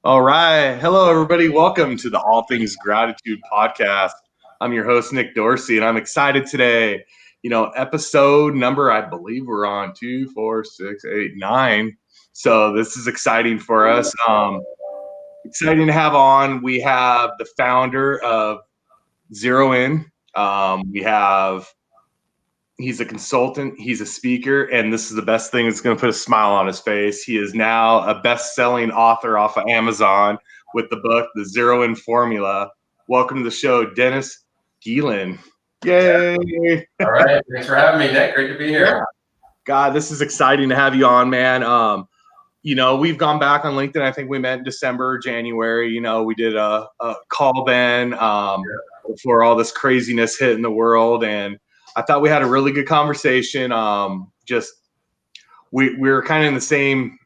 All right. Hello, everybody. Welcome to the All Things Gratitude podcast. I'm your host, Nick Dorsey, and I'm excited today. Episode number, I believe we're on 2, 4, 6, 8, 9. So this is exciting for us. Exciting to have on. We have the founder of Zero In. He's a consultant, he's a speaker, and this is the best thing that's going to put a smile on his face. He is now a best-selling author off of Amazon with the book, The Zero In Formula. Welcome to the show, Dennis Geelen. Yay! All right. Thanks for having me, Nick. Great to be here. Yeah. God, this is exciting to have you on, man. We've gone back on LinkedIn. I think we met in December, January. We did a call then before all this craziness hit in the world, and I thought we had a really good conversation. We're kind of in the same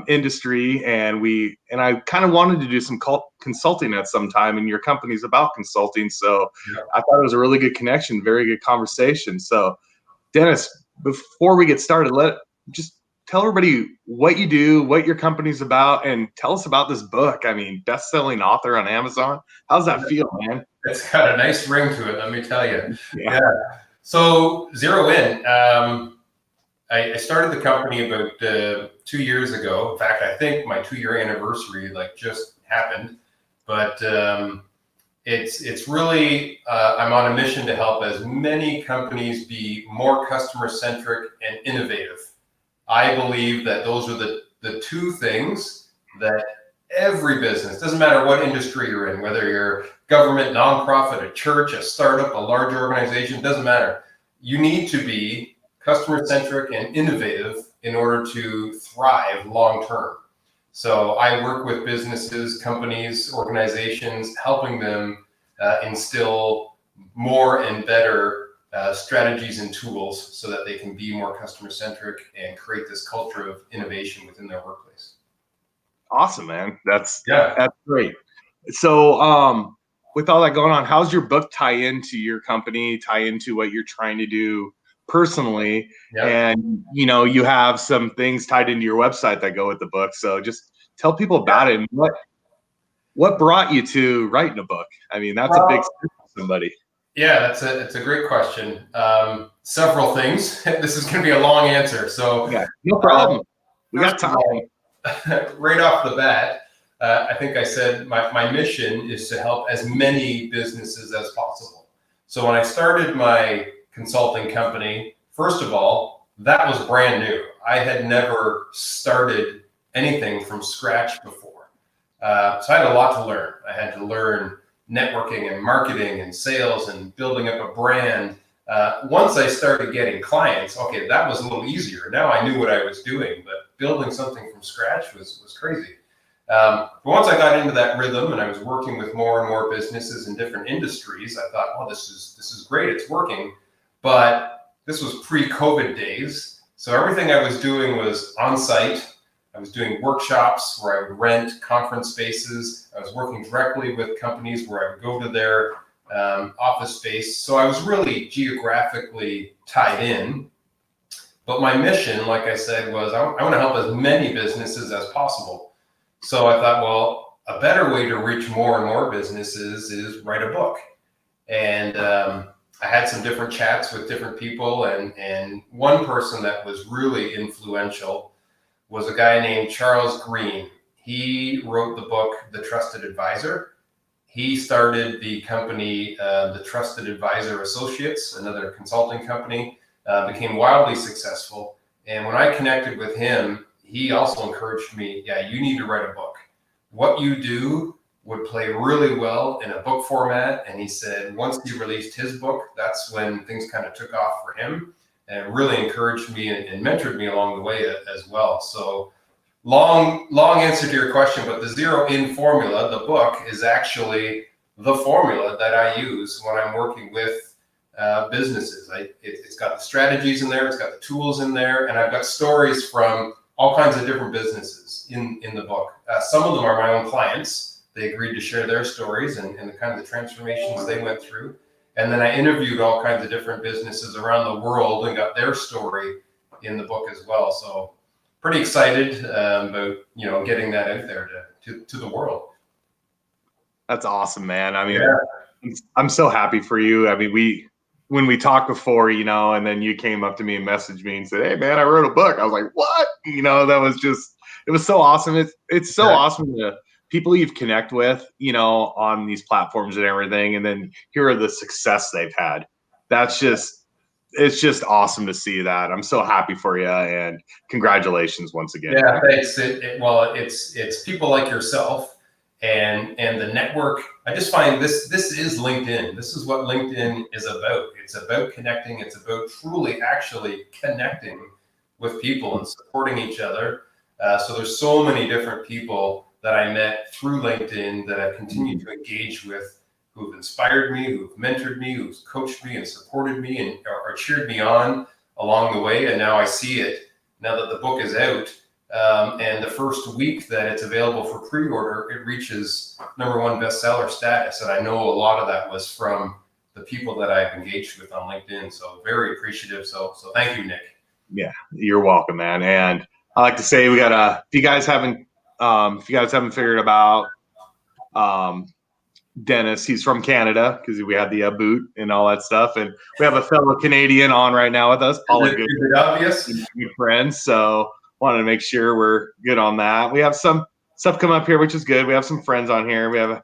industry, and I kind of wanted to do some consulting at some time, and your company's about consulting. So I thought it was a really good connection, very good conversation. So Dennis, before we get started, just tell everybody what you do, what your company's about, and tell us about this book. I mean, best-selling author on Amazon. How's that feel, man? It's got a nice ring to it, let me tell you. Yeah. So Zero In, I started the company about 2 years ago. In fact, I think my 2-year anniversary just happened. But it's really, I'm on a mission to help as many companies be more customer-centric and innovative. I believe that those are the two things that every business, doesn't matter what industry you're in, whether you're government, nonprofit, a church, a startup, a large organization, doesn't matter. You need to be customer-centric and innovative in order to thrive long-term. So I work with businesses, companies, organizations, helping them instill more and better strategies and tools so that they can be more customer-centric and create this culture of innovation within their workplace. Awesome, man. That's great. So with all that going on, how's your book tie into your company, tie into what you're trying to do personally? And you have some things tied into your website that go with the book. So just tell people about it and what brought you to writing a book. I mean, that's a big step for somebody. Yeah, it's a great question. Several things. This is going to be a long answer. So yeah, no problem. We got time. Right off the bat, I think I said my mission is to help as many businesses as possible. So when I started my consulting company, first of all, that was brand new. I had never started anything from scratch before. So I had a lot to learn. I had to learn networking and marketing and sales and building up a brand. Once I started getting clients, okay, that was a little easier. Now I knew what I was doing, but building something from scratch was crazy. But once I got into that rhythm and I was working with more and more businesses in different industries, I thought, oh, this is great, it's working. But this was pre-COVID days. So everything I was doing was on site. I was doing workshops where I would rent conference spaces. I was working directly with companies where I would go to their office space. So I was really geographically tied in. But my mission, like I said, was I want to help as many businesses as possible. So I thought, well, a better way to reach more and more businesses is write a book. And I had some different chats with different people. And one person that was really influential was a guy named Charles Green. He wrote the book, The Trusted Advisor. He started the company, the Trusted Advisor Associates, another consulting company, became wildly successful. And when I connected with him, he also encouraged me, yeah, you need to write a book. What you do would play really well in a book format. And he said, once he released his book, that's when things kind of took off for him and really encouraged me and mentored me along the way as well. So long answer to your question, but the Zero In formula, the book, is actually the formula that I use when I'm working with businesses. It's got the strategies in there, it's got the tools in there, and I've got stories from all kinds of different businesses in the book. Some of them are my own clients. They agreed to share their stories and the kinds of transformations they went through. And then I interviewed all kinds of different businesses around the world and got their story in the book as well. So pretty excited about getting that out there to the world. That's awesome, man. I mean, I'm so happy for you. I mean, when we talked before, and then you came up to me and messaged me and said, "Hey, man, I wrote a book." I was like, "What?" That was just, it was so awesome. It's so awesome to people you've connect with, on these platforms and everything, and then hear the success they've had. It's just awesome to see that. I'm so happy for you, and congratulations once again. Yeah, thanks. It's people like yourself and the network. I just find this is LinkedIn. This is what LinkedIn is about. It's about connecting. It's about truly actually connecting with people and supporting each other. So there's so many different people that I met through LinkedIn that I've continued to engage with, who've inspired me, who've mentored me, who've coached me and supported me and or cheered me on along the way. And now I see it, now that the book is out, and the first week that it's available for pre-order, it reaches #1 bestseller status. And I know a lot of that was from the people that I've engaged with on LinkedIn. So very appreciative. So thank you, Nick. Yeah, you're welcome, man. And I like to say we got if you guys haven't figured about Dennis, he's from Canada because we had the boot and all that stuff, and we have a fellow Canadian on right now with us, Paula. Is it obvious? Good friends, so wanted to make sure we're good on that. We have some stuff come up here, which is good. We have some friends on here. We have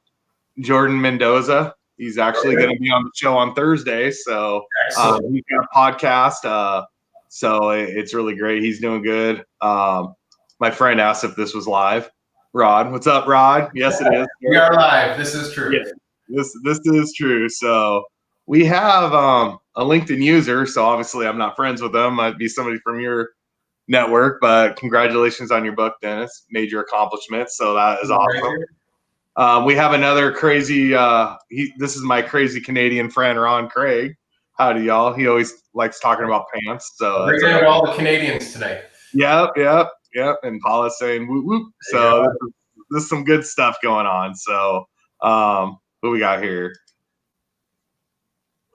Jordan Mendoza. He's actually going to be on the show on Thursday, so he's got a podcast. So it's really great. He's doing good. My friend asked if this was live. Rod, what's up, Rod? Yes, it is. We are live. This is true. Yeah, this is true. So we have a LinkedIn user. So obviously, I'm not friends with them. Might be somebody from your network. But congratulations on your book, Dennis. Major accomplishment. So that is awesome. We have another crazy. This is my crazy Canadian friend, Ron Craig. Howdy, y'all. He always likes talking about pants. So we're getting all the Canadians tonight. Yep. And Paula's saying whoop whoop. So this is some good stuff going on. So what we got here?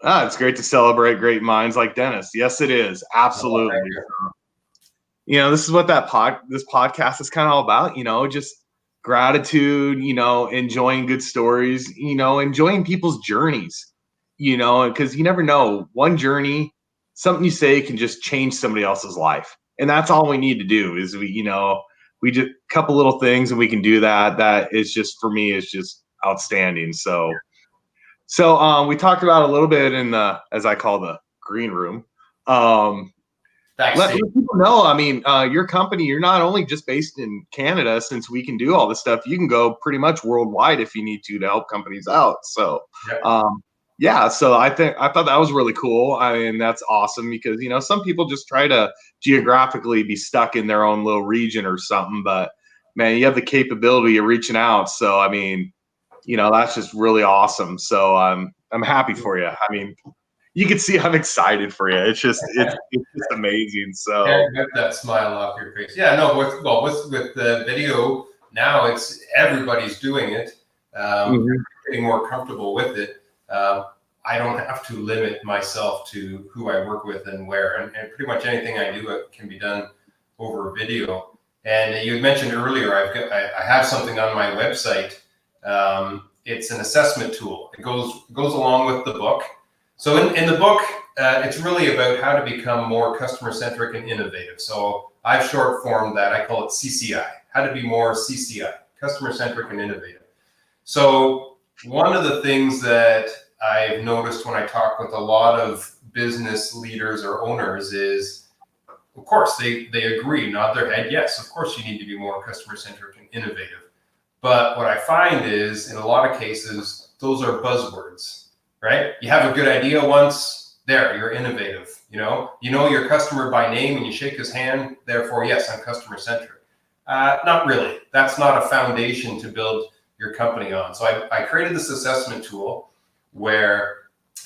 It's great to celebrate great minds like Dennis. Yes, it is. Absolutely. This is what this podcast is kind of all about, just gratitude, enjoying good stories, enjoying people's journeys, because you never know, one journey, something you say can just change somebody else's life. And that's all we need to do is we just a couple little things and we can do that. That is just, for me, is just outstanding. So we talked about a little bit in the, as I call the green room. Let people know, I mean, your company, you're not only just based in Canada, since we can do all this stuff, you can go pretty much worldwide if you need to help companies out. So, so I thought that was really cool. I mean, that's awesome because, some people just try to geographically be stuck in their own little region or something, but man, you have the capability of reaching out. So, I mean, that's just really awesome. So I'm happy for you. I mean, you can see I'm excited for you. It's just amazing. So get that smile off your face. Yeah, no, with the video now, it's everybody's doing it. Getting more comfortable with it. I don't have to limit myself to who I work with and where, and pretty much anything I do can be done over video. And you mentioned earlier, I have something on my website. It's an assessment tool. It goes along with the book. So in the book, it's really about how to become more customer centric and innovative. So I've short formed that. I call it CCI. How to be more CCI, customer centric and innovative. So one of the things that I've noticed when I talk with a lot of business leaders or owners is, of course, they agree, nod their head. Yes, of course, you need to be more customer centric and innovative. But what I find is, in a lot of cases, those are buzzwords, right? You have a good idea once, there, you're innovative. You know your customer by name and you shake his hand, therefore, yes, I'm customer centric. Not really. That's not a foundation to build your company on. So I created this assessment tool where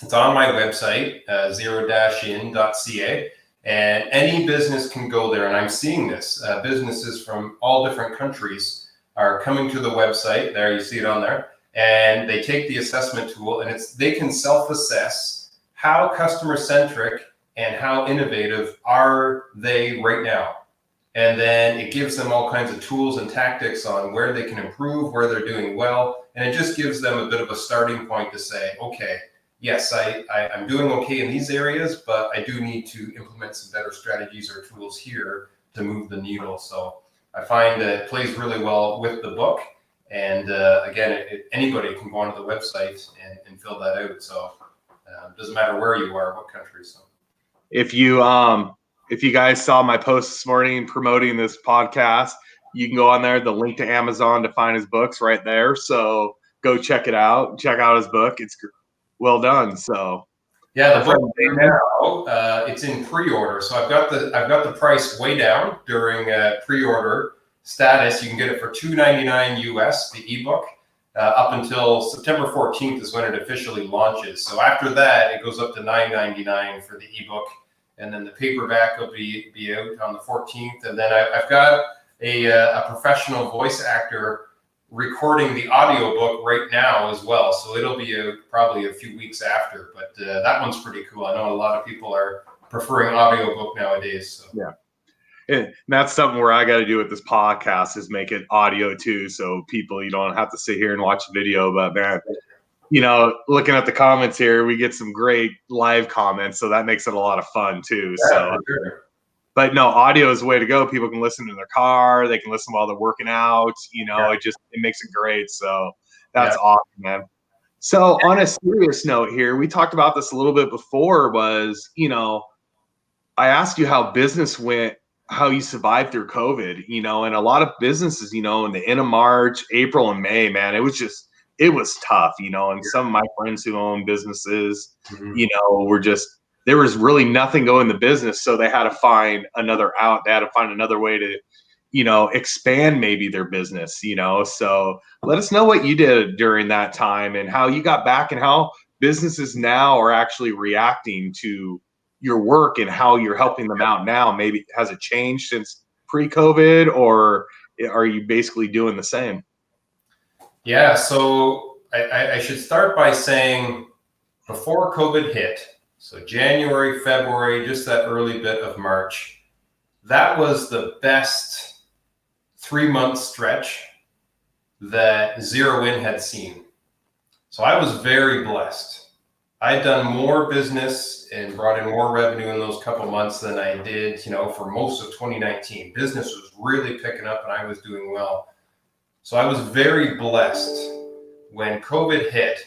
it's on my website, zero-in.ca, and any business can go there. And I'm seeing this. Businesses from all different countries are coming to the website. There, you see it on there. And they take the assessment tool, and they can self-assess how customer-centric and how innovative are they right now. And then it gives them all kinds of tools and tactics on where they can improve, where they're doing well. And it just gives them a bit of a starting point to say, okay, yes, I'm doing okay in these areas, but I do need to implement some better strategies or tools here to move the needle. So I find that it plays really well with the book. And again, anybody can go onto the website and fill that out. So it doesn't matter where you are, what country. So if you guys saw my post this morning promoting this podcast, you can go on there, the link to Amazon to find his books right there. So go check it out. Check out his book. It's well done. So yeah, the book right now, it's in pre-order. So I've got the price way down during pre-order status. You can get it for $2.99 US, the ebook, up until September 14th is when it officially launches. So after that, it goes up to $9.99 for the ebook, and then the paperback will be out on the 14th. And then I've got a professional voice actor recording the audiobook right now as well. So it'll be probably a few weeks after, but that one's pretty cool. I know a lot of people are preferring audiobook nowadays. So. Yeah. And that's something where I got to do with this podcast is make it audio too. So people, you don't have to sit here and watch video, but man, looking at the comments here, we get some great live comments. So that makes it a lot of fun too. Yeah, so, sure. But no, audio is the way to go. People can listen in their car. They can listen while they're working out. It makes it great. So that's awesome, man. So on a serious note here, we talked about this a little bit before was, I asked you how business went, how you survived through COVID, and a lot of businesses, in the end of March, April, and May, man, it was tough, and some of my friends who own businesses, were there was really nothing going in the business. So they had to find another out. They had to find another way to, expand maybe their business, so let us know what you did during that time and how you got back and how businesses now are actually reacting to your work and how you're helping them out now. Maybe has it changed since pre-COVID, or are you basically doing the same? Yeah, so I should start by saying before COVID hit, so January, February, just that early bit of March, that was the best 3-month stretch that Zero In had seen. So I was very blessed. I'd done more business and brought in more revenue in those couple months than I did, for most of 2019. Business was really picking up and I was doing well. So I was very blessed. When COVID hit,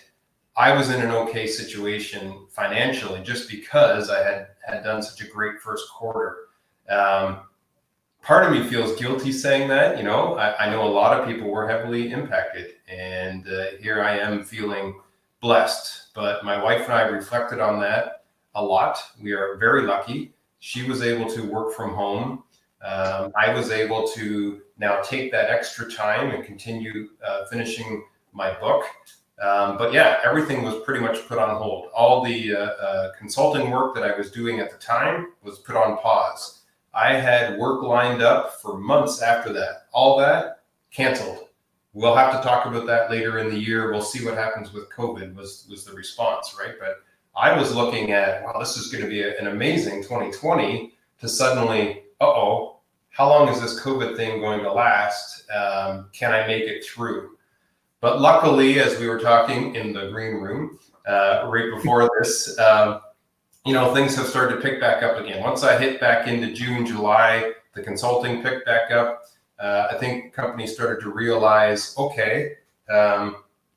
I was in an okay situation financially just because I had done such a great first quarter. Part of me feels guilty saying that, I know a lot of people were heavily impacted, and here I am feeling blessed. But my wife and I reflected on that a lot. We are very lucky. She was able to work from home. I was able to now take that extra time and continue finishing my book. But yeah, everything was pretty much put on hold. All the consulting work that I was doing at the time was put on pause. I had work lined up for months after that. All that canceled. We'll have to talk about that later in the year. We'll see what happens with COVID was the response, right? But I was looking at, wow, this is going to be an amazing 2020 to suddenly, how long is this COVID thing going to last? Can I make it through? But luckily, as we were talking in the green room right before this, things have started to pick back up again. Once I hit back into June, July, the consulting picked back up. I think companies started to realize,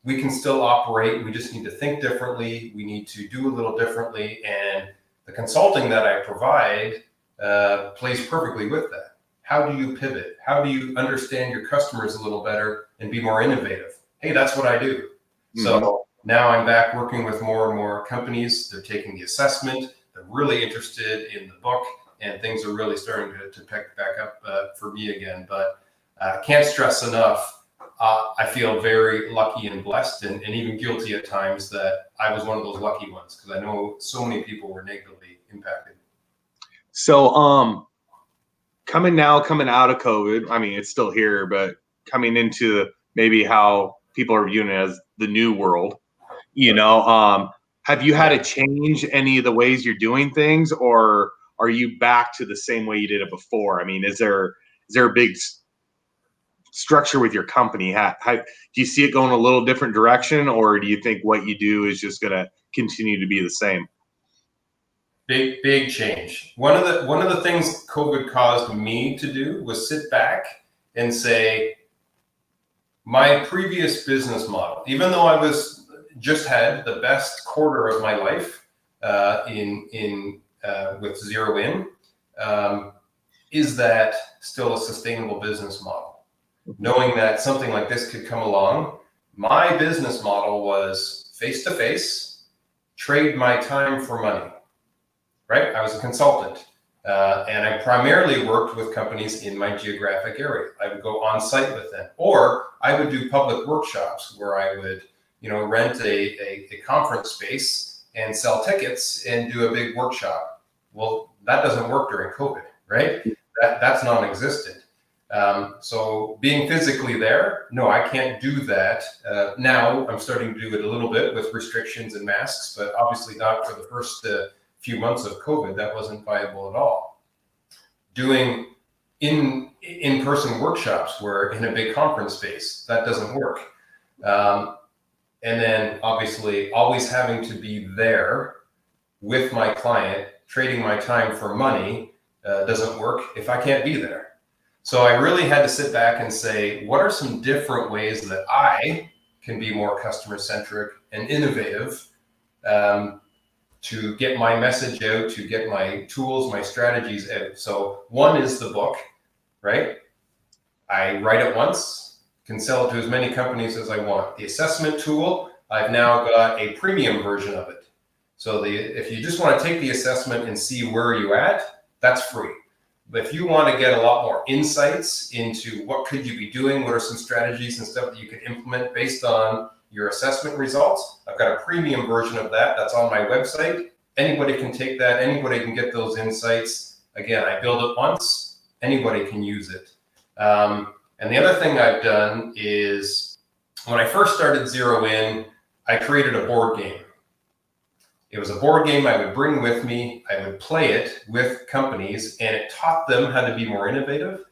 we can still operate. We just need to think differently. We need to do a little differently. And the consulting that I provide plays perfectly with that. How do you pivot? How do you understand your customers a little better and be more innovative? Hey, that's what I do. Mm-hmm. So now I'm back working with more and more companies. They're taking the assessment. They're really interested in the book, and things are really starting to pick back up for me again. But I can't stress enough, I feel very lucky and blessed and even guilty at times that I was one of those lucky ones, because I know so many people were negatively impacted. So coming out of COVID, I mean, it's still here, but coming into maybe how people are viewing it as the new world, have you had to change any of the ways you're doing things, or are you back to the same way you did it before? I mean, is there is there a big structure with your company? How do you see it going a little different direction, or do you think what you do is just going to continue to be the same? Big change. One of the things COVID caused me to do was sit back and say, my previous business model, even though I was just had the best quarter of my life with zero in, is that still a sustainable business model? Knowing that something like this could come along, my business model was face-to-face, trade my time for money, right? I was a consultant, and I primarily worked with companies in my geographic area. I would go on site with them, or I would do public workshops where I would, rent a conference space and sell tickets and do a big workshop. Well, that doesn't work during COVID, right? That's non-existent. So being physically there, no, I can't do that. Now I'm starting to do it a little bit with restrictions and masks, but obviously not for the first few months of COVID. That wasn't viable at all. Doing in-person workshops where in a big conference space, that doesn't work. And then obviously always having to be there with my client, trading my time for money doesn't work if I can't be there. So I really had to sit back and say, what are some different ways that I can be more customer-centric and innovative to get my message out, to get my tools, my strategies out. So one is the book, right? I write it once, can sell it to as many companies as I want. The assessment tool, I've now got a premium version of it. So if you just want to take the assessment and see where you're at, that's free. But if you want to get a lot more insights into what could you be doing, what are some strategies and stuff that you could implement based on your assessment results, I've got a premium version of that that's on my website. Anybody can take that. Anybody can get those insights. Again, I build it once. Anybody can use it. And the other thing I've done is when I first started Zero In, I created a board game. It was a board game I would bring with me. I would play it with companies, and it taught them how to be more innovative,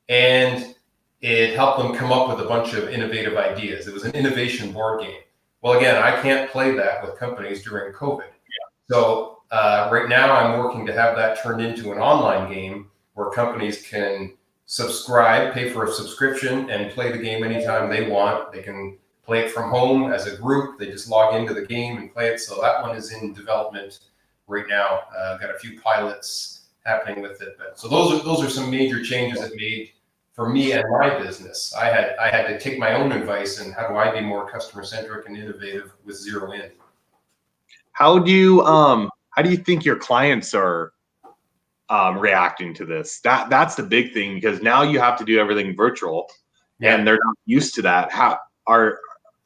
and it helped them come up with a bunch of innovative ideas. It was an innovation board game. Well, again, I can't play that with companies during COVID. Yeah. So right now I'm working to have that turned into an online game where companies can subscribe, pay for a subscription, and play the game anytime they want. They can play it from home as a group. They just log into the game and play it. So that one is in development right now. Got a few pilots happening with it. But so those are some major changes it made for me and my business. I had to take my own advice and how do I be more customer centric and innovative with Zero In. How do you think your clients are reacting to this? That's the big thing, because now you have to do everything virtual, and they're not used to that. How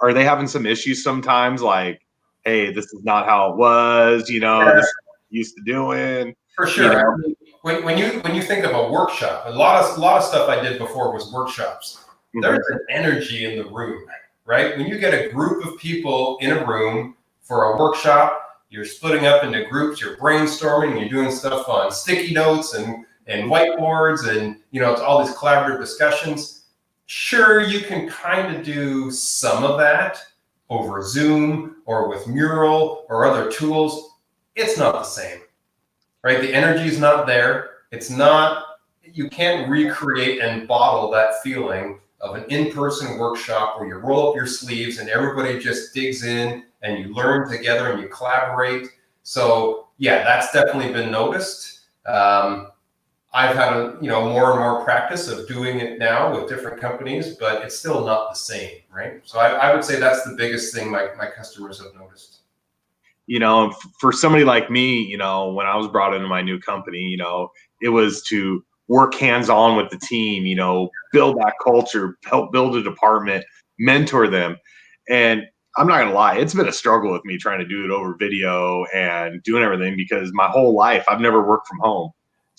are they having some issues sometimes? Like, hey, this is not how it was. This is what I'm used to doing. For sure. When you think of a workshop, a lot of stuff I did before was workshops. Mm-hmm. There's an energy in the room, right? When you get a group of people in a room for a workshop, you're splitting up into groups, you're brainstorming, you're doing stuff on sticky notes and whiteboards, and it's all these collaborative discussions. Sure, you can kind of do some of that over Zoom or with Mural or other tools. It's not the same, right? The energy is not there. It's not, you can't recreate and bottle that feeling of an in-person workshop where you roll up your sleeves and everybody just digs in and you learn together and you collaborate. So yeah, that's definitely been noticed. I've had more and more practice of doing it now with different companies, but it's still not the same, right? So I would say that's the biggest thing my customers have noticed. For somebody like me, when I was brought into my new company, it was to work hands-on with the team, build that culture, help build a department, mentor them. And I'm not gonna lie, it's been a struggle with me trying to do it over video and doing everything, because my whole life I've never worked from home.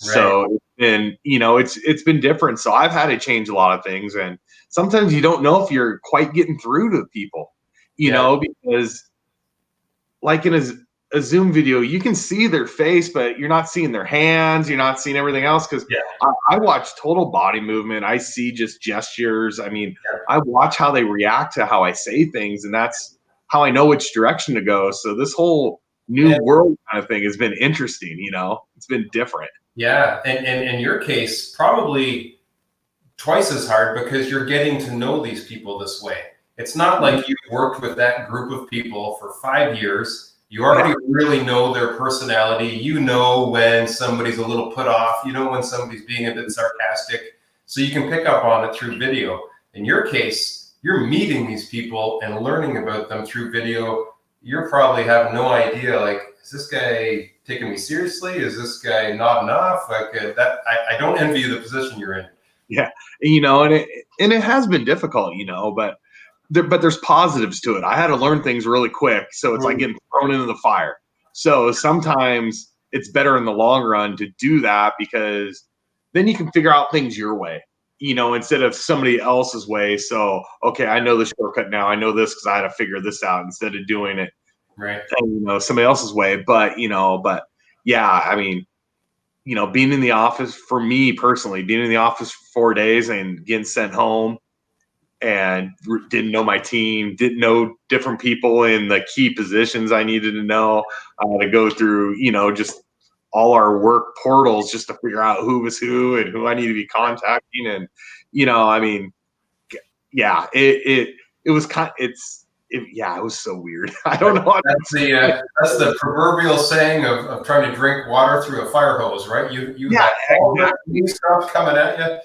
Right. So it's been different. So I've had to change a lot of things, and sometimes you don't know if you're quite getting through to people, because like in a Zoom video, you can see their face, but you're not seeing their hands. You're not seeing everything else. Because Yeah. I watch total body movement. I see just gestures. I mean, Yeah. I watch how they react to how I say things, and that's how I know which direction to go. So this whole new world kind of thing has been interesting. It's been different. Yeah, and in your case, probably twice as hard because you're getting to know these people this way. It's not like you've worked with that group of people for 5 years. You already really know their personality. You know when somebody's a little put off. You know when somebody's being a bit sarcastic. So you can pick up on it through video. In your case, you're meeting these people and learning about them through video. You probably have no idea, like, is this guy taking me seriously? Is this guy nodding off? Like that, I don't envy you the position you're in. Yeah, and it has been difficult, but there's positives to it. I had to learn things really quick, so it's like getting thrown into the fire. So sometimes it's better in the long run to do that because then you can figure out things your way, instead of somebody else's way. So, okay, I know the shortcut now. I know this because I had to figure this out instead of doing it, right? Somebody else's way. But yeah, I mean, being in the office for me personally, being in the office for 4 days and getting sent home and didn't know my team, didn't know different people in the key positions I needed to know. I had to go through, just all our work portals just to figure out who was who and who I need to be contacting. And, I mean, yeah, it was it was so weird. I don't know. That's the proverbial saying of trying to drink water through a fire hose, right? You have all that new stuff coming at you.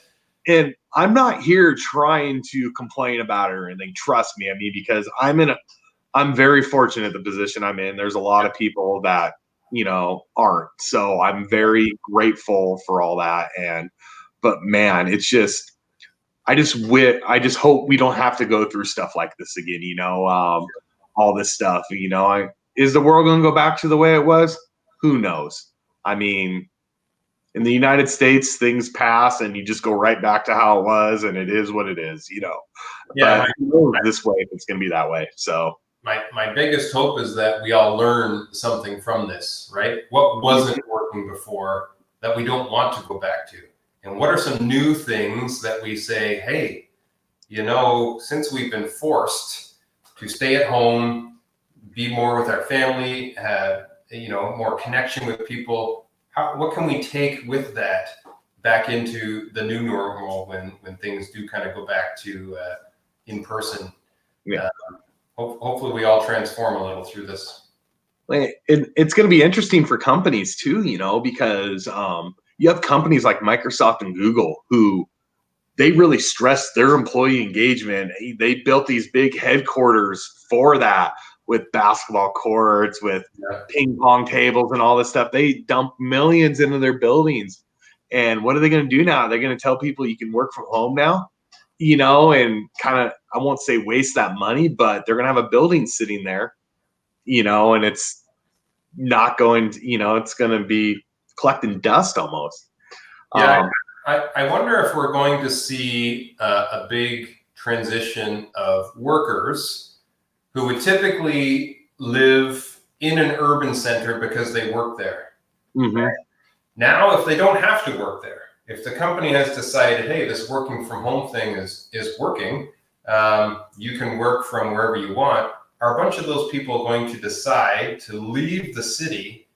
And I'm not here trying to complain about it or anything. Trust me, because I'm very fortunate the position I'm in. There's a lot of people that, aren't. So I'm very grateful for all that. But man, it's just, I just hope we don't have to go through stuff like this again, all this stuff, is the world going to go back to the way it was? Who knows? I mean, in the United States, things pass and you just go right back to how it was, and it is what it is, Yeah, but who knows this way if it's going to be that way. So my biggest hope is that we all learn something from this, right? What wasn't working before that we don't want to go back to? And what are some new things that we say, hey, since we've been forced to stay at home, be more with our family, have, more connection with people, what can we take with that back into the new normal when things do kind of go back to in person? Yeah. Hopefully we all transform a little through this. It's going to be interesting for companies too, because you have companies like Microsoft and Google who they really stress their employee engagement. They built these big headquarters for that with basketball courts, with ping pong tables and all this stuff. They dump millions into their buildings. And what are they going to do now? They're going to tell people you can work from home now, and kind of, I won't say waste that money, but they're going to have a building sitting there, and it's not going to, it's going to be collecting dust almost. Yeah, I wonder if we're going to see a big transition of workers who would typically live in an urban center because they work there. Mm-hmm. Right? Now, if they don't have to work there, if the company has decided, hey, this working from home thing is working, you can work from wherever you want, are a bunch of those people going to decide to leave the city,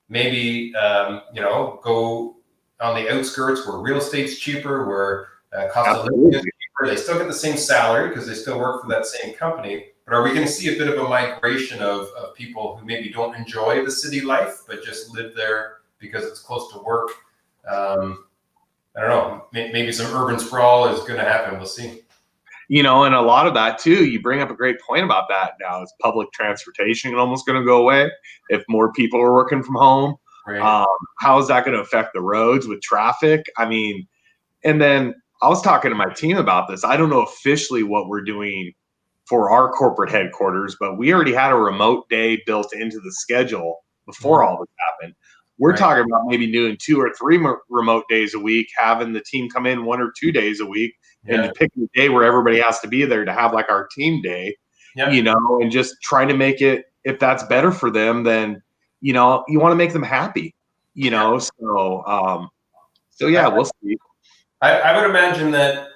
maybe, go on the outskirts where real estate's cheaper, where cost of living is cheaper? They still get the same salary because they still work for that same company. But are we going to see a bit of a migration of people who maybe don't enjoy the city life, but just live there because it's close to work? I don't know. Maybe some urban sprawl is going to happen. We'll see. And a lot of that too, you bring up a great point about that now, is public transportation almost going to go away if more people are working from home. Right. How is that going to affect the roads with traffic? I mean, and then I was talking to my team about this. I don't know officially what we're doing for our corporate headquarters, but we already had a remote day built into the schedule before all this happened. We're talking about maybe doing 2 or 3 remote days a week, having the team come in 1 or 2 days a week, and picking a day where everybody has to be there to have like our team day, and just trying to make it, if that's better for them, then you know, you want to make them happy, you know, so yeah, we'll see. I would imagine that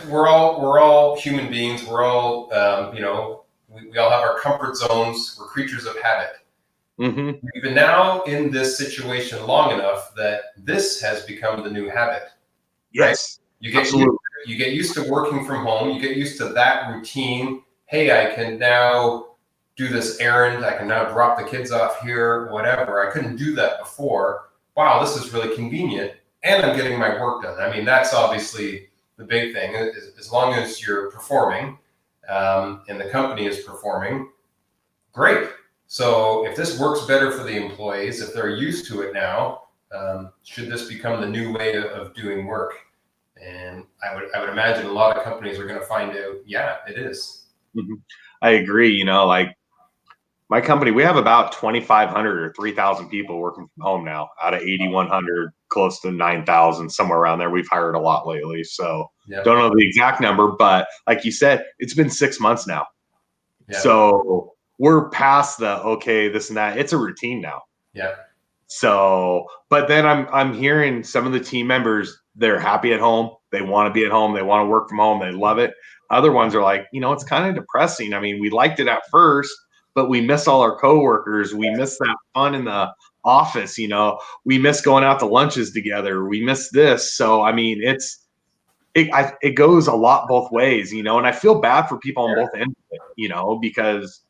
we're all human beings. We're all we all have our comfort zones. We're creatures of habit. Mm-hmm. We've been now in this situation long enough that this has become the new habit. Yes, right? absolutely. You get used to working from home. You get used to that routine. Hey, I can now do this errand. I can now drop the kids off here, whatever. I couldn't do that before. Wow, this is really convenient. And I'm getting my work done. I mean, that's obviously the big thing. As long as you're performing and the company is performing, great. So if this works better for the employees, if they're used to it now, should this become the new way of doing work? And I would imagine a lot of companies are going to find out, yeah, it is. Mm-hmm. I agree. You know, like my company, we have about 2,500 or 3,000 people working from home now out of 8,100, close to 9,000, somewhere around there. We've hired a lot lately. So don't know the exact number, but like you said, it's been 6 months now. Yeah. So we're past the, okay, this and that. It's a routine now. Yeah. So, but then I'm hearing some of the team members, they're happy at home. They want to be at home. They want to work from home. They love it. Other ones are like, you know, it's kind of depressing. I mean, we liked it at first, but we miss all our coworkers. We miss that fun in the office. You know, we miss going out to lunches together. We miss this. So, I mean, it goes a lot both ways, you know, and I feel bad for people on both ends of it, you know, because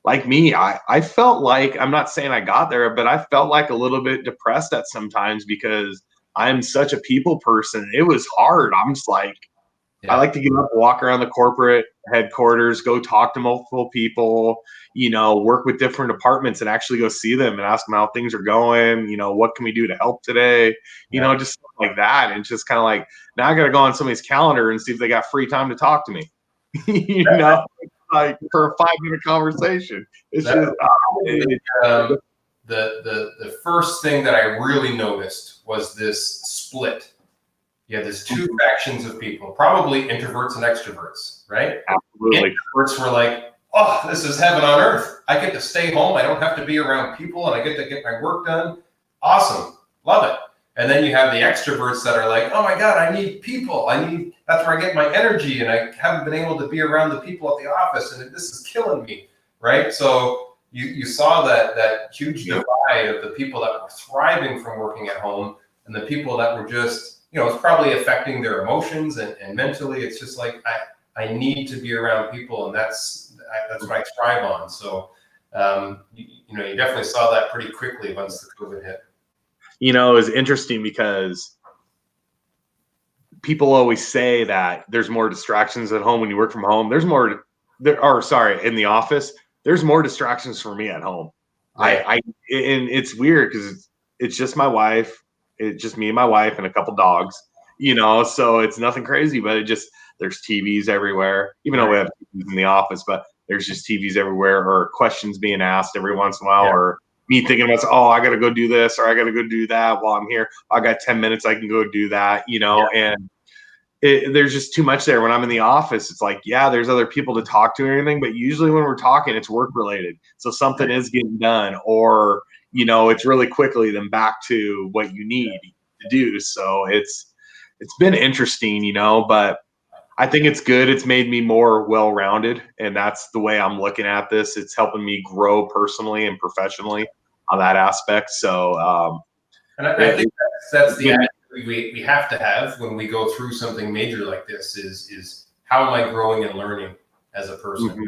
like me, I felt like, I'm not saying I got there, but I felt like a little bit depressed at sometimes because I'm such a people person. It was hard. I'm just like, I like to get up, walk around the corporate headquarters, go talk to multiple people, you know, work with different departments and actually go see them and ask them how things are going. You know, what can we do to help today? You know, just stuff like that. And it's just kind of like, now I got to go on somebody's calendar and see if they got free time to talk to me, you know, like for a 5-minute conversation. It's just the first thing that I really noticed was this split. Yeah, there's two factions of people, probably introverts and extroverts, right? Absolutely. Introverts were like, oh, this is heaven on earth. I get to stay home. I don't have to be around people and I get to get my work done. Awesome. Love it. And then you have the extroverts that are like, oh my God, I need people. That's where I get my energy and I haven't been able to be around the people at the office and this is killing me, right? So you saw that huge divide of the people that were thriving from working at home and the people that were just, you know, it's probably affecting their emotions and mentally. It's just like, I need to be around people and that's what I thrive on. So, you definitely saw that pretty quickly once the COVID hit. You know, it was interesting because people always say that there's more distractions at home when you work from home. In the office, there's more distractions for me at home. Right. And it's weird because it's just my wife. It's just me and my wife and a couple dogs, you know, so it's nothing crazy, but there's TVs everywhere, even though we have TVs in the office, but there's just TVs everywhere or questions being asked every once in a while or me thinking about, oh, I got to go do this or I got to go do that while I'm here. I got 10 minutes. I can go do that, you know, and there's just too much there. When I'm in the office, it's like, yeah, there's other people to talk to or anything, but usually when we're talking, it's work related. So something is getting done or, you know, it's really quickly then back to what you need to do. So it's been interesting, you know, but I think it's good. It's made me more well-rounded, and that's the way I'm looking at this. It's helping me grow personally and professionally on that aspect. So, and I think that's the attitude we have to have when we go through something major like this is how am I growing and learning as a person? Mm-hmm.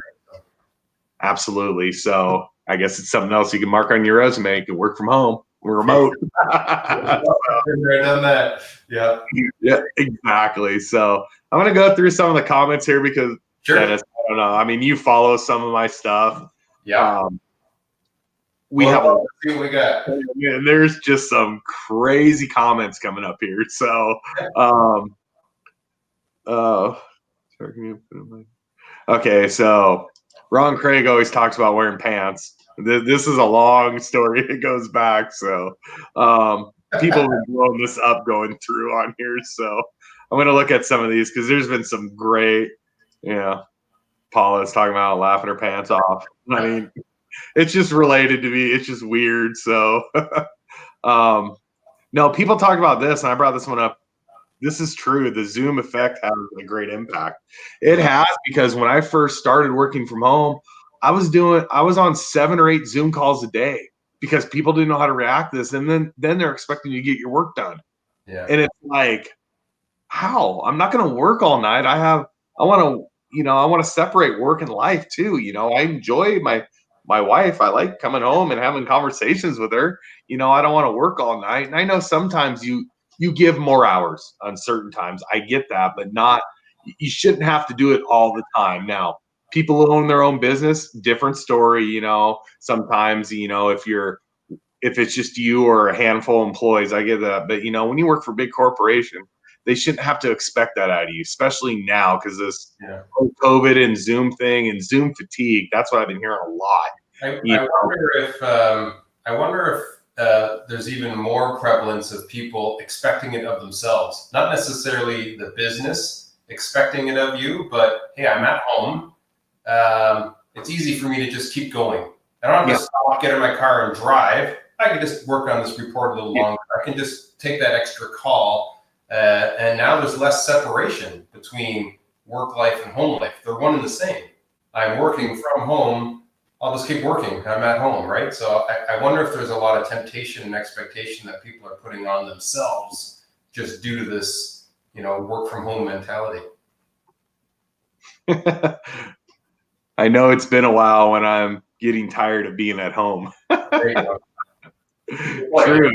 Absolutely. So I guess it's something else you can mark on your resume. You can work from home. We're remote. Done that. Yeah. Yeah, exactly. So I'm going to go through some of the comments here because Dennis, I don't know. I mean, you follow some of my stuff. Yeah. We got. And there's just some crazy comments coming up here. So, okay. So Ron Craig always talks about wearing pants. This is a long story. It goes back. So, people have been blowing this up going through on here. So I'm going to look at some of these because there's been some great, Paula's talking about laughing her pants off. I mean, it's just related to me. It's just weird. So, no, people talk about this, and I brought this one up. This is true. The Zoom effect has a great impact. It has, because when I first started working from home, I was on 7 or 8 Zoom calls a day because people didn't know how to react to this, and then they're expecting you to get your work done. Yeah. And it's like, how? I'm not going to work all night. I want to separate work and life too. I enjoy my wife. I like coming home and having conversations with her. I don't want to work all night. And I know sometimes you give more hours on certain times. I get that, but you shouldn't have to do it all the time. Now, people who own their own business, different story. Sometimes, if it's just you or a handful of employees, I get that. But when you work for a big corporation, they shouldn't have to expect that out of you, especially now, because this COVID and Zoom thing and Zoom fatigue. That's what I've been hearing a lot. I wonder if there's even more prevalence of people expecting it of themselves, not necessarily the business expecting it of you, but hey, I'm at home. It's easy for me to just keep going. I don't have to stop, get in my car and drive. I can just work on this report a little longer. I can just take that extra call. And now there's less separation between work life and home life. They're one and the same. I'm working from home. I'll just keep working. I'm at home, right? So I wonder if there's a lot of temptation and expectation that people are putting on themselves just due to this, work from home mentality. I know it's been a while when I'm getting tired of being at home. There you go. True.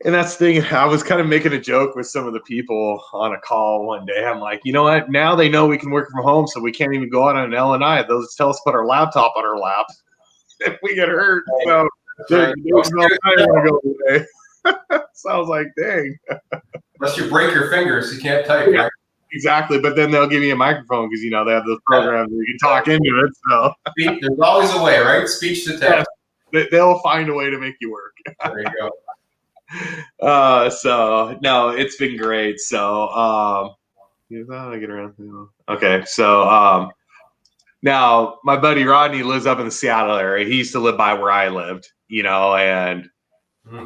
And that's the thing. I was kind of making a joke with some of the people on a call one day. I'm like, you know what? Now they know we can work from home, so we can't even go out on an L&I. They'll just tell us to put our laptop on our laps if we get hurt. So there's no time to go away. So I was like, dang. Unless you break your fingers, you can't type, right? Exactly. But then they'll give you a microphone because, they have those programs where you can talk into it. So there's always a way, right? Speech to text. They'll find a way to make you work. There you go. So no, it's been great. So okay. So now my buddy Rodney lives up in the Seattle area. He used to live by where I lived, and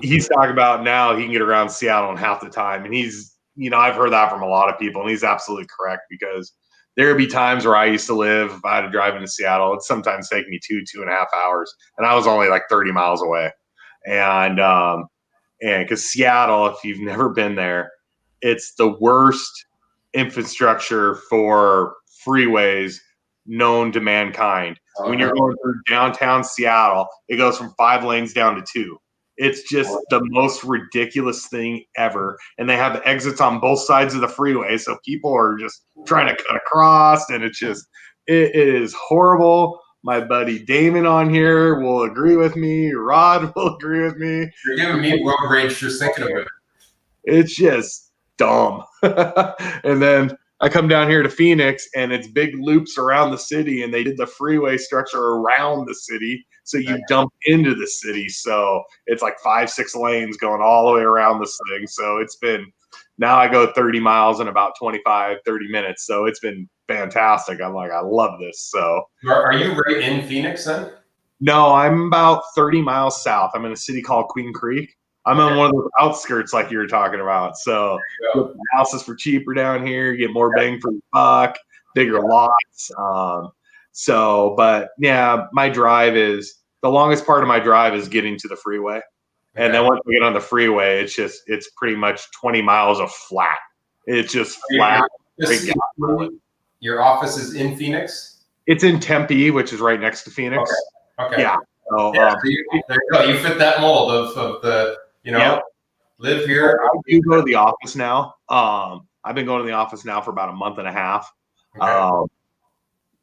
he's talking about now he can get around Seattle in half the time. And he's, I've heard that from a lot of people, and he's absolutely correct, because there would be times where I used to live, if I had to drive into Seattle, it'd sometimes take me 2.5 hours, and I was only like 30 miles away. And because Seattle, if you've never been there, it's the worst infrastructure for freeways known to mankind. When you're going through downtown Seattle, it goes from 5 lanes down to 2. It's just the most ridiculous thing ever. And they have exits on both sides of the freeway, so people are just trying to cut across, and it is horrible. My buddy Damon on here will agree with me. Rod will agree with me. You're giving me road rage just thinking of it. It's just dumb. And then I come down here to Phoenix, and it's big loops around the city, and they did the freeway structure around the city, so you dump into the city. So it's like 5-6 lanes going all the way around this thing. So now I go 30 miles in about 25, 30 minutes. So it's been fantastic. I'm like, I love this. So are you right in Phoenix then? No, I'm about 30 miles south. I'm in a city called Queen Creek. I'm on one of those outskirts like you were talking about. So houses for cheaper down here, you get more bang for the buck, bigger lots. But yeah, the longest part of my drive is getting to the freeway. And then once we get on the freeway, it's pretty much 20 miles of flat. It's just flat. Your office is in Phoenix? It's in Tempe, which is right next to Phoenix. Okay. Yeah. So, there you go. You fit that mold of the, live here. I do go to the office now. I've been going to the office now for about a month and a half. Okay.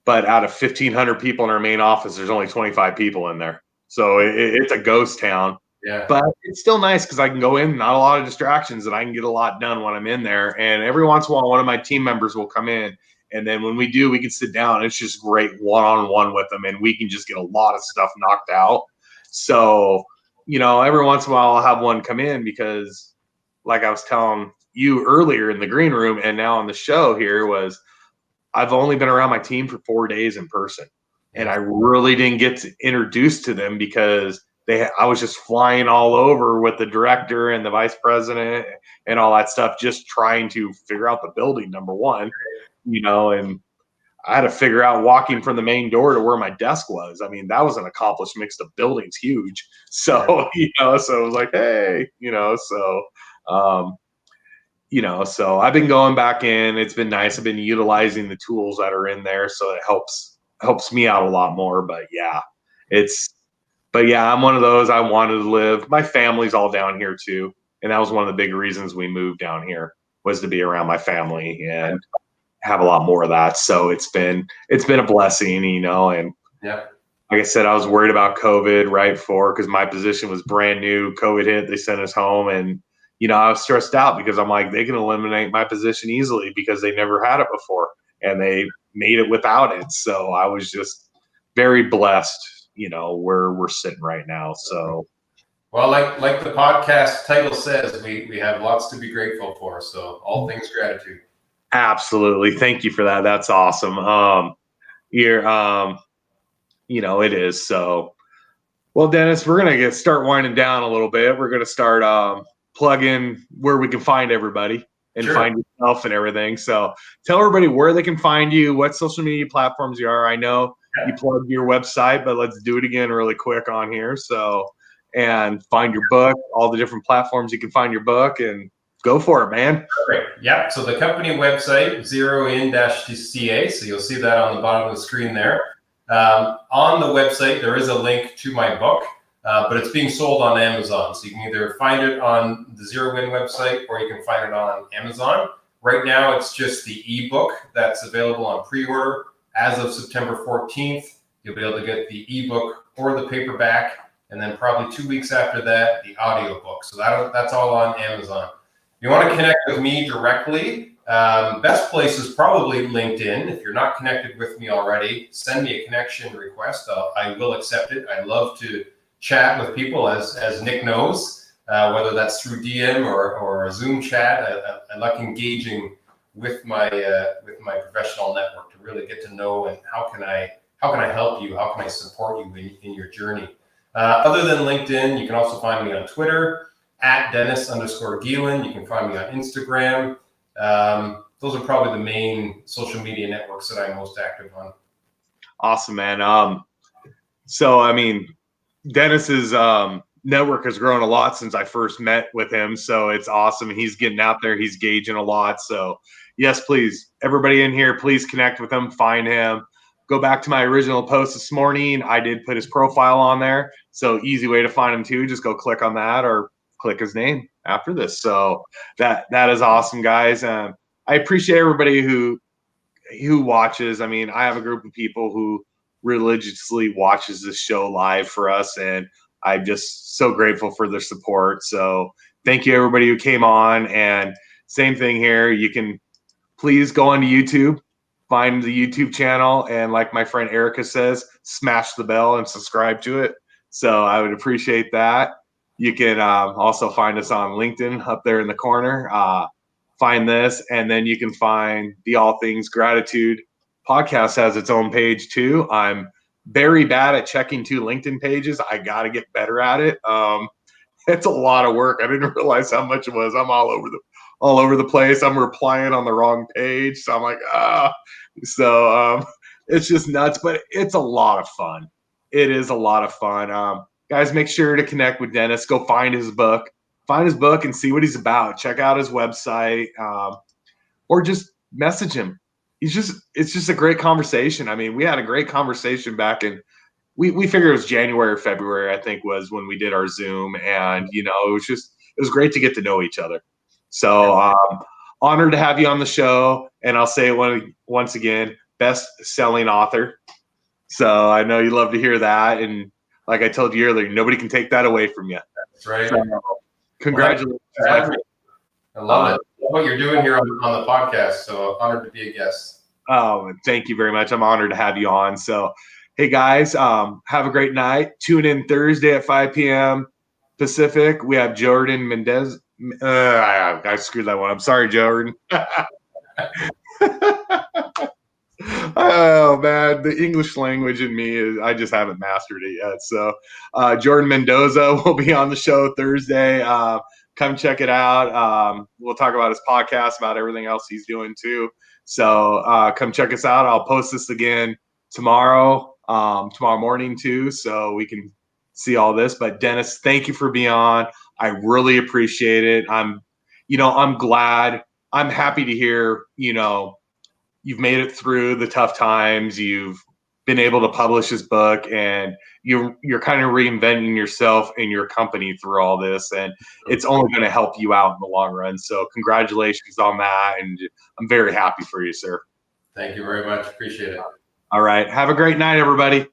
But out of 1,500 people in our main office, there's only 25 people in there. So it's a ghost town. Yeah. But it's still nice because I can go in, not a lot of distractions, and I can get a lot done when I'm in there. And every once in a while, one of my team members will come in. And then when we do, we can sit down. It's just great one-on-one with them, and we can just get a lot of stuff knocked out. So, every once in a while I'll have one come in because, like I was telling you earlier in the green room and now on the show here, was I've only been around my team for 4 days in person, and I really didn't get to introduce to them because I was just flying all over with the director and the vice president and all that stuff, just trying to figure out the building, number one, and I had to figure out walking from the main door to where my desk was. I mean, that was an accomplishment because the building's huge. So, so it was like, hey, um, so I've been going back in. It's been nice. I've been utilizing the tools that are in there, so it helps me out a lot more. But I'm one of those. I wanted to live. My family's all down here too, and that was one of the big reasons we moved down here was to be around my family and have a lot more of that. So it's been a blessing, and yeah. Like I said, I was worried about COVID right before because my position was brand new. COVID hit, they sent us home, and I was stressed out because I'm like, they can eliminate my position easily because they never had it before and they made it without it. So I was just very blessed, where we're sitting right now. So, well, like the podcast title says, we have lots to be grateful for. So all things gratitude. Absolutely, thank you for that. That's awesome. It is so. Well, Dennis, we're gonna start winding down a little bit. We're gonna start plug in where we can find everybody and find yourself and everything. So tell everybody where they can find you, what social media platforms you are. I know you plugged your website, but let's do it again really quick on here. So, and find your book, all the different platforms you can find your book, and go for it, man. Great. Yeah. So the company website, zeroin-ca. So you'll see that on the bottom of the screen there. On the website, there is a link to my book, but it's being sold on Amazon. So you can either find it on the Zero Win website or you can find it on Amazon. Right now, it's just the ebook that's available on pre-order. As of September 14th, you'll be able to get the ebook or the paperback, and then probably 2 weeks after that, the audiobook. So that's all on Amazon. If you want to connect with me directly, best place is probably LinkedIn. If you're not connected with me already, send me a connection request. I will accept it. I love to chat with people, as Nick knows, whether that's through DM or a Zoom chat. I like engaging with my professional network to really get to know and how can I help you? How can I support you in your journey? Other than LinkedIn, you can also find me on Twitter @Dennis_Geelen. You can find me on Instagram. Those are probably the main social media networks that I'm most active on. Awesome, man. So, I mean, Dennis's network has grown a lot since I first met with him. So it's awesome. He's getting out there. He's gauging a lot. So yes, please, everybody in here, please connect with him, find him. Go back to my original post this morning. I did put his profile on there. So easy way to find him too. Just go click on that or click his name after this. So that is awesome, guys. I appreciate everybody who watches. I mean, I have a group of people who religiously watches this show live for us, and I'm just so grateful for their support. So thank you, everybody who came on. And same thing here. You can please go onto YouTube, find the YouTube channel, and like my friend Erica says, smash the bell and subscribe to it. So I would appreciate that. You can also find us on LinkedIn up there in the corner. Find this, and then you can find the All Things Gratitude podcast has its own page too. I'm very bad at checking 2 LinkedIn pages. I got to get better at it. It's a lot of work. I didn't realize how much it was. I'm all over the place. I'm replying on the wrong page. So I'm like, So it's just nuts, but it's a lot of fun. It is a lot of fun. Guys, make sure to connect with Dennis. Go find his book. Find his book and see what he's about. Check out his website, or just message him. It's just a great conversation. I mean, we had a great conversation back in, we figured it was January or February, I think was when we did our Zoom. And, it was great to get to know each other. So honored to have you on the show. And I'll say it once again, best-selling author. So I know you love to hear that. And like I told you earlier, nobody can take that away from you. That's right. So, congratulations. I love it. What you're doing here on the podcast. So honored to be a guest. Oh, thank you very much. I'm honored to have you on. So, hey guys, have a great night. Tune in Thursday at 5 p.m. Pacific. We have Jordan Mendez. I screwed that one. I'm sorry, Jordan. man. The English language in me is, I just haven't mastered it yet. So Jordan Mendoza will be on the show Thursday. Come check it out. We'll talk about his podcast, about everything else he's doing too. So come check us out. I'll post this again tomorrow morning too, so we can see all this. But Dennis, thank you for being on. I really appreciate it. I'm glad. I'm happy to hear, you've made it through the tough times. You've been able to publish this book, and you're kind of reinventing yourself and your company through all this, and it's only going to help you out in the long run. So congratulations on that, and I'm very happy for you, sir. Thank you very much. Appreciate it. All right. Have a great night, everybody.